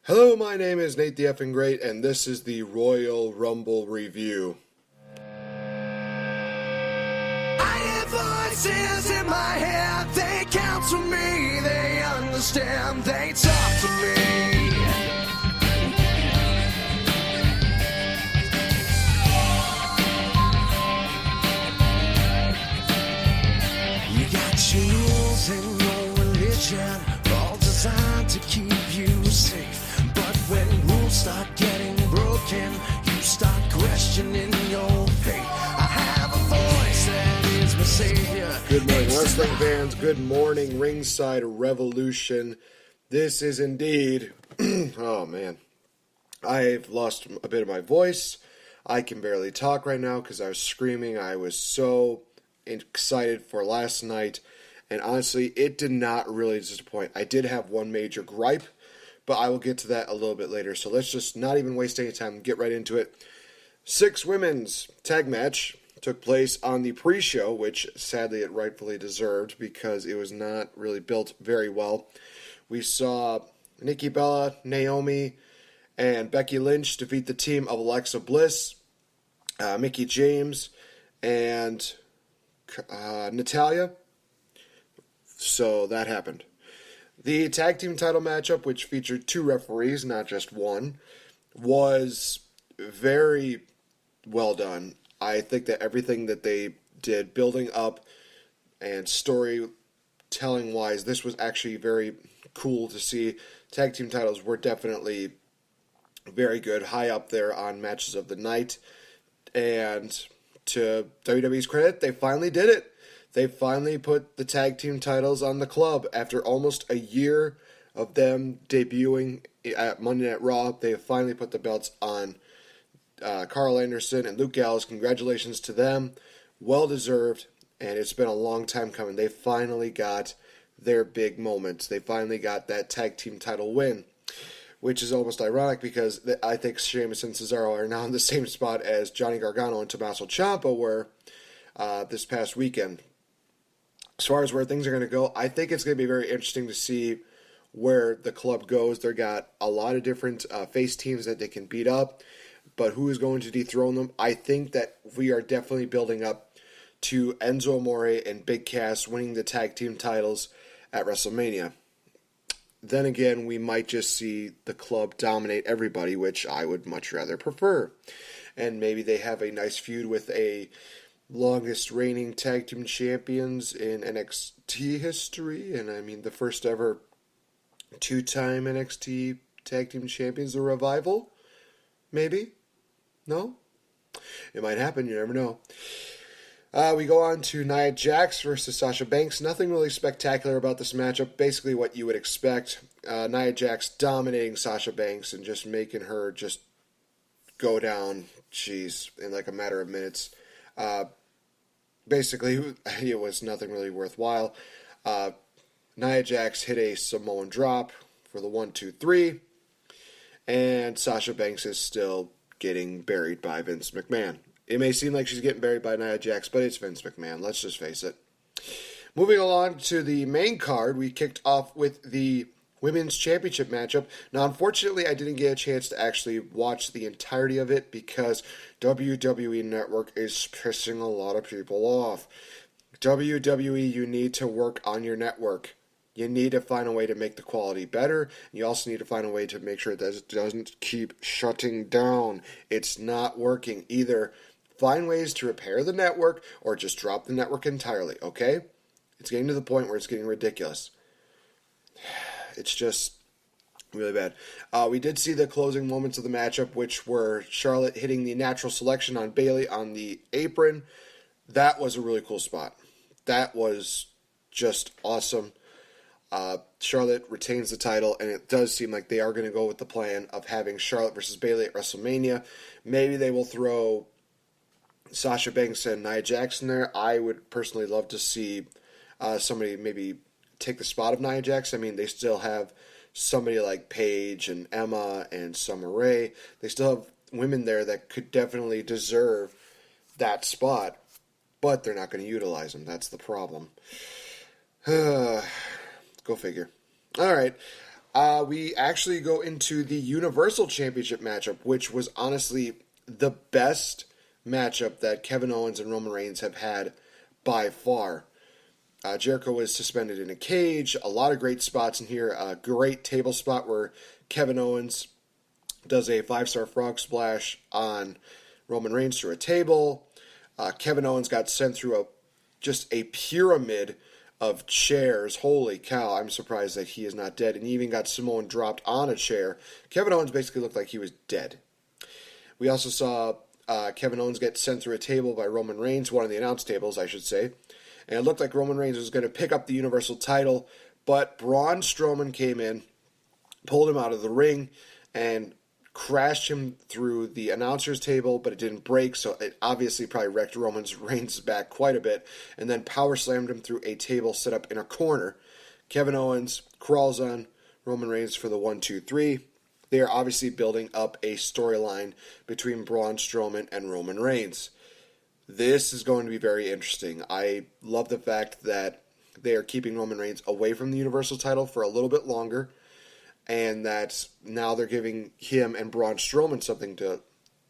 Hello, my name is Nate the Effing Great, and this is the Royal Rumble Review. I hear voices in my head, they counsel me, they understand, they talk to me. You got your rules and your religion, all designed to keep you safe. But when rules start getting broken, you start questioning your fate. I have a voice that is my savior. Good morning, wrestling fans. Good morning, Ringside Revolution. This is indeed... oh, man. I've lost a bit of my voice. I can barely talk right now because I was screaming. I was so excited for last night. And honestly, it did not really disappoint. I did have one major gripe, but I will get to that a little bit later. So let's just not even waste any time and get right into it. 6 women's tag match took place on the pre-show, which sadly it rightfully deserved because it was not really built very well. We saw Nikki Bella, Naomi, and Becky Lynch defeat the team of Alexa Bliss, Mickie James, and Natalya. So that happened. The tag team title matchup, which featured 2 referees, not just one, was very well done. I think that everything that they did, building up and storytelling wise, this was actually very cool to see. Tag team titles were definitely very good, high up there on matches of the night. And to WWE's credit, they finally did it. They finally put the tag team titles on the club after almost a year of them debuting at Monday Night Raw. They finally put the belts on Carl Anderson and Luke Gallows. Congratulations to them. Well deserved, and it's been a long time coming. They finally got their big moment. They finally got that tag team title win, which is almost ironic because I think Sheamus and Cesaro are now in the same spot as Johnny Gargano and Tommaso Ciampa were this past weekend. As far as where things are going to go, I think it's going to be very interesting to see where the club goes. They've got a lot of different face teams that they can beat up, but who is going to dethrone them? I think that we are definitely building up to Enzo Amore and Big Cass winning the tag team titles at WrestleMania. Then again, we might just see the club dominate everybody, which I would much rather prefer. And maybe they have a nice feud with a longest reigning tag team champions in NXT history, and I mean the first ever 2-time NXT tag team champions, the Revival. Maybe? No? It might happen, you never know. We go on to Nia Jax versus Sasha Banks. Nothing really spectacular about this matchup. Basically what you would expect. Nia Jax dominating Sasha Banks and just making her just go down, in like a matter of minutes. Basically, it was nothing really worthwhile. Nia Jax hit a Samoan drop for the 1-2-3. And Sasha Banks is still getting buried by Vince McMahon. It may seem like she's getting buried by Nia Jax, but it's Vince McMahon. Let's just face it. Moving along to the main card, we kicked off with the Women's Championship matchup. Now, unfortunately, I didn't get a chance to actually watch the entirety of it because WWE Network is pissing a lot of people off. WWE, you need to work on your network. You need to find a way to make the quality better. You also need to find a way to make sure that it doesn't keep shutting down. It's not working. Either find ways to repair the network or just drop the network entirely, okay? It's getting to the point where it's getting ridiculous. It's just really bad. We did see the closing moments of the matchup, which were Charlotte hitting the natural selection on Bayley on the apron. That was a really cool spot. That was just awesome. Charlotte retains the title, and it does seem like they are going to go with the plan of having Charlotte versus Bayley at WrestleMania. Maybe they will throw Sasha Banks and Nia Jax in there. I would personally love to see somebody maybe take the spot of Nia Jax. I mean, they still have somebody like Paige and Emma and Summer Rae. They still have women there that could definitely deserve that spot, but they're not going to utilize them. That's the problem. Go figure. All right. We actually go into the Universal Championship matchup, which was honestly the best matchup that Kevin Owens and Roman Reigns have had by far. Jericho was suspended in a cage. A lot of great spots in here. A great table spot where Kevin Owens does a 5-star frog splash on Roman Reigns through a table. Kevin Owens got sent through just a pyramid of chairs. Holy cow, I'm surprised that he is not dead. And he even got Samoan dropped on a chair. Kevin Owens basically looked like he was dead. We also saw Kevin Owens get sent through a table by Roman Reigns, one of the announce tables, I should say. And it looked like Roman Reigns was going to pick up the Universal title, but Braun Strowman came in, pulled him out of the ring, and crashed him through the announcer's table, but it didn't break, so it obviously probably wrecked Roman Reigns' back quite a bit, and then power slammed him through a table set up in a corner. Kevin Owens crawls on Roman Reigns for the 1-2-3. They are obviously building up a storyline between Braun Strowman and Roman Reigns. This is going to be very interesting. I love the fact that they are keeping Roman Reigns away from the Universal title for a little bit longer, and that now they're giving him and Braun Strowman something to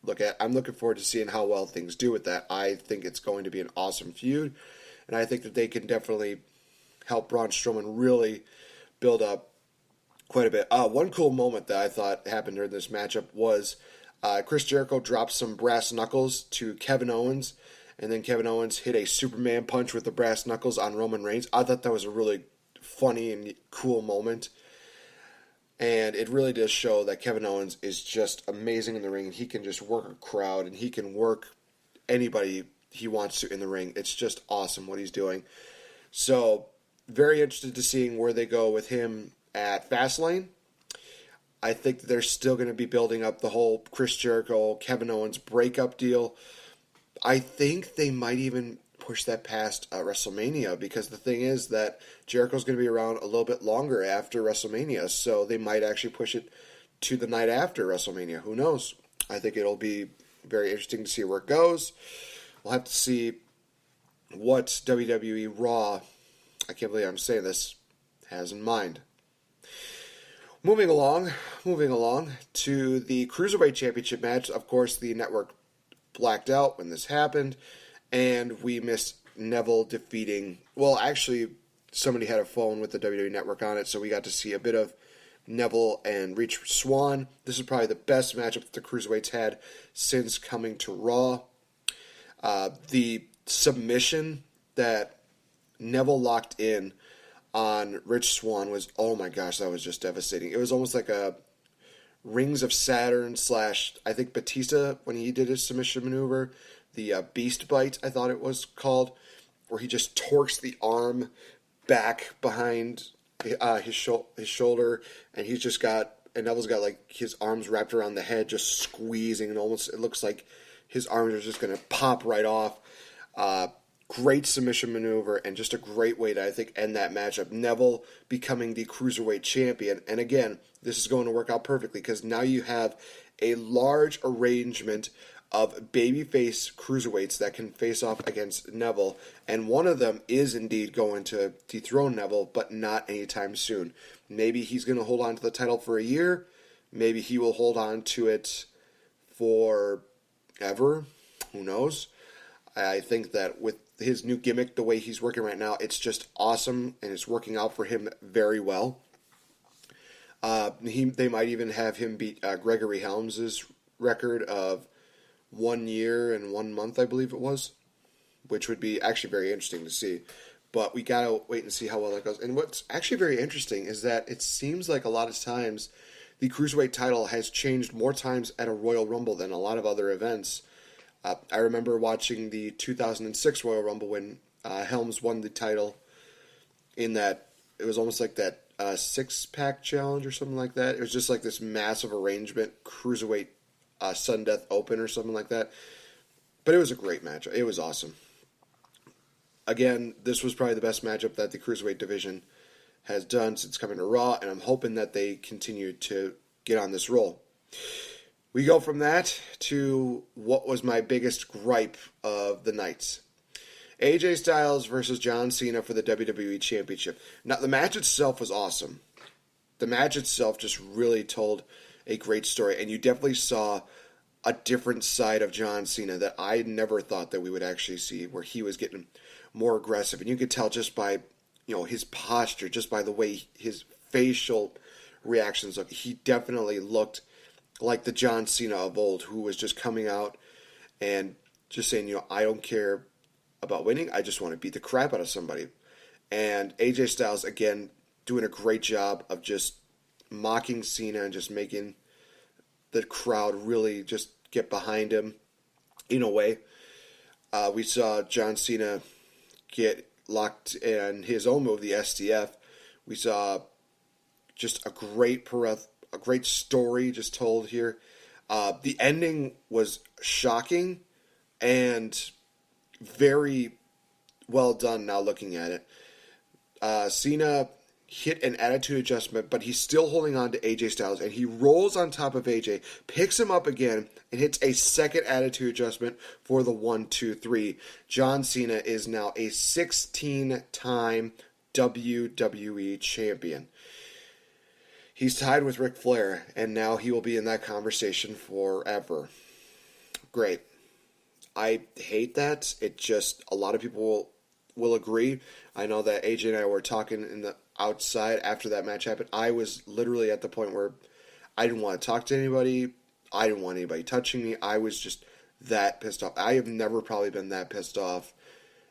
look at. I'm looking forward to seeing how well things do with that. I think it's going to be an awesome feud, and I think that they can definitely help Braun Strowman really build up quite a bit. One cool moment that I thought happened during this matchup was Chris Jericho dropped some brass knuckles to Kevin Owens, and then Kevin Owens hit a Superman punch with the brass knuckles on Roman Reigns. I thought that was a really funny and cool moment. And it really does show that Kevin Owens is just amazing in the ring. He can just work a crowd, and he can work anybody he wants to in the ring. It's just awesome what he's doing. So, very interested to seeing where they go with him at Fastlane. I think that they're still going to be building up the whole Chris Jericho, Kevin Owens breakup deal. I think they might even push that past WrestleMania, because the thing is that Jericho's going to be around a little bit longer after WrestleMania, so they might actually push it to the night after WrestleMania. Who knows? I think it'll be very interesting to see where it goes. We'll have to see what WWE Raw, I can't believe I'm saying this, has in mind. Moving along to the Cruiserweight Championship match. Of course, the network blacked out when this happened, and we missed Neville defeating... Well, actually, somebody had a phone with the WWE Network on it, so we got to see a bit of Neville and Rich Swann. This is probably the best matchup that the Cruiserweights had since coming to Raw. The submission that Neville locked in on Rich Swann was, oh my gosh, that was just devastating. It was almost like a Rings of Saturn / I think Batista, when he did his submission maneuver, the Beast Bite, I thought it was called, where he just torques the arm back behind his shoulder, and he's just got, and Neville's got like his arms wrapped around the head, just squeezing, and almost it looks like his arms are just going to pop right off. Great submission maneuver, and just a great way to, I think, end that matchup. Neville becoming the Cruiserweight Champion, and again, this is going to work out perfectly, because now you have a large arrangement of babyface cruiserweights that can face off against Neville, and one of them is indeed going to dethrone Neville, but not anytime soon. Maybe he's going to hold on to the title for a year. Maybe he will hold on to it forever. Who knows? I think that with his new gimmick, the way he's working right now, it's just awesome, and it's working out for him very well. They might even have him beat Gregory Helms' record of 1 year and 1 month, I believe it was, which would be actually very interesting to see. But we gotta wait and see how well that goes. And what's actually very interesting is that it seems like a lot of times the Cruiserweight title has changed more times at a Royal Rumble than a lot of other events. I remember watching the 2006 Royal Rumble when Helms won the title in that, it was almost like that six-pack challenge or something like that. It was just like this massive arrangement, Cruiserweight Sudden Death Open or something like that. But it was a great match. It was awesome. Again, this was probably the best matchup that the Cruiserweight division has done since coming to Raw, and I'm hoping that they continue to get on this roll. We go from that to what was my biggest gripe of the night. AJ Styles versus John Cena for the WWE Championship. Now, the match itself was awesome. the match itself just really told a great story, and you definitely saw a different side of John Cena that I never thought that we would actually see, where he was getting more aggressive, and you could tell just by his posture, just by the way his facial reactions look. He definitely looked like the John Cena of old, who was just coming out and just saying, I don't care about winning, I just want to beat the crap out of somebody. And AJ Styles, again, doing a great job of just mocking Cena and just making the crowd really just get behind him in a way. We saw John Cena get locked in his own move, the STF. We saw just a great story just told here. The ending was shocking and very well done now looking at it. Cena hit an attitude adjustment, but he's still holding on to AJ Styles, and he rolls on top of AJ, picks him up again, and hits a second attitude adjustment for the 1-2-3. John Cena is now a 16-time WWE champion. He's tied with Ric Flair, and now he will be in that conversation forever. Great. I hate that. It just, a lot of people will agree. I know that AJ and I were talking in the outside after that match happened. I was literally at the point where I didn't want to talk to anybody. I didn't want anybody touching me. I was just that pissed off. I have never probably been that pissed off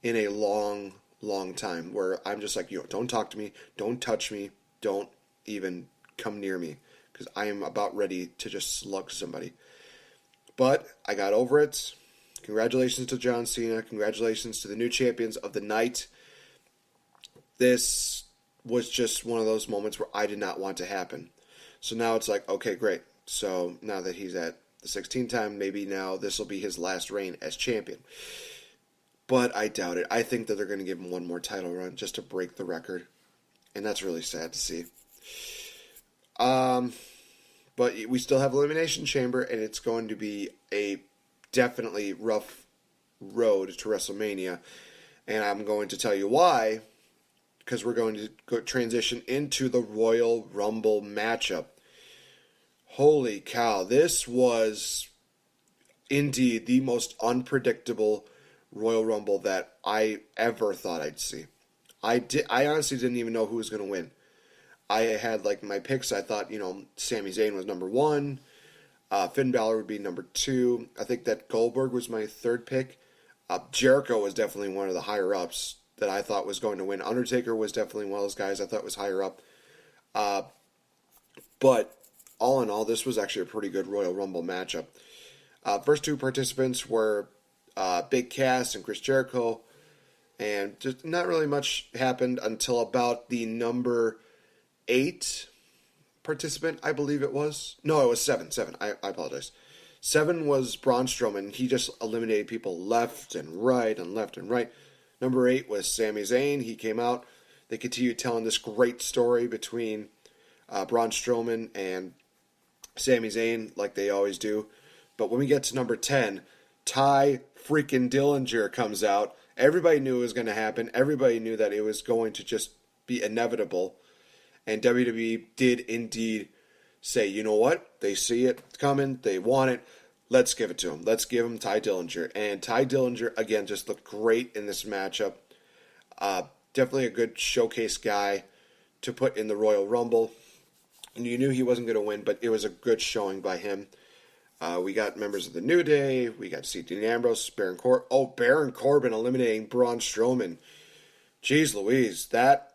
in a long, long time, where I'm just like, don't talk to me, don't touch me, don't even come near me, because I am about ready to just slug somebody. But I got over it. Congratulations to John Cena. Congratulations to the new champions of the night. This was just one of those moments where I did not want to happen. So now it's like, okay, great. So now that he's at the 16th time, maybe now this will be his last reign as champion. But I doubt it. I think that they're going to give him one more title run just to break the record. And that's really sad to see. But we still have Elimination Chamber, and it's going to be a definitely rough road to WrestleMania. And I'm going to tell you why, because we're going to transition into the Royal Rumble matchup. Holy cow, this was indeed the most unpredictable Royal Rumble that I ever thought I'd see. I honestly didn't even know who was going to win. I had my picks. I thought, Sami Zayn was number 1. Finn Balor would be number 2. I think that Goldberg was my third pick. Jericho was definitely one of the higher ups that I thought was going to win. Undertaker was definitely one of those guys I thought was higher up. But all in all, this was actually a pretty good Royal Rumble matchup. First two participants were Big Cass and Chris Jericho. And just not really much happened until about the number 8 participant, I believe it was. No, it was 7. I apologize. 7 was Braun Strowman. He just eliminated people left and right and left and right. Number 8 was Sami Zayn. He came out. They continued telling this great story between Braun Strowman and Sami Zayn, like they always do. But when we get to number 10, Ty freaking Dillinger comes out. Everybody knew it was going to happen. Everybody knew that it was going to just be inevitable. And WWE did indeed say, you know what? They see it coming. They want it. Let's give it to him. Let's give him Ty Dillinger. And Ty Dillinger, again, just looked great in this matchup. Definitely a good showcase guy to put in the Royal Rumble. And you knew he wasn't going to win, but it was a good showing by him. We got members of the New Day. We got to see Dean Ambrose, Baron Corbin eliminating Braun Strowman. Jeez Louise, that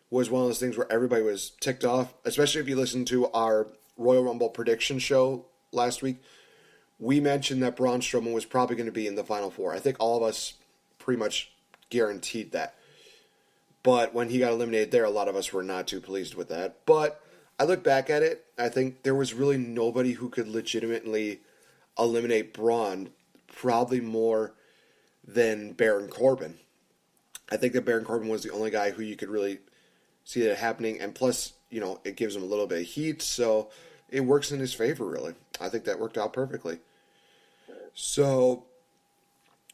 was one of those things where everybody was ticked off, especially if you listened to our Royal Rumble prediction show last week. We mentioned that Braun Strowman was probably going to be in the Final Four. I think all of us pretty much guaranteed that. But when he got eliminated there, a lot of us were not too pleased with that. But I look back at it, I think there was really nobody who could legitimately eliminate Braun, probably more than Baron Corbin. I think that Baron Corbin was the only guy who you could really see that happening, and plus, it gives him a little bit of heat, so it works in his favor, really. I think that worked out perfectly. So,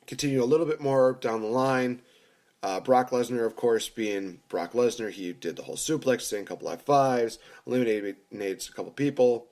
continue a little bit more down the line. Brock Lesnar, of course, being Brock Lesnar, he did the whole suplex thing, a couple F5s, eliminated a couple people.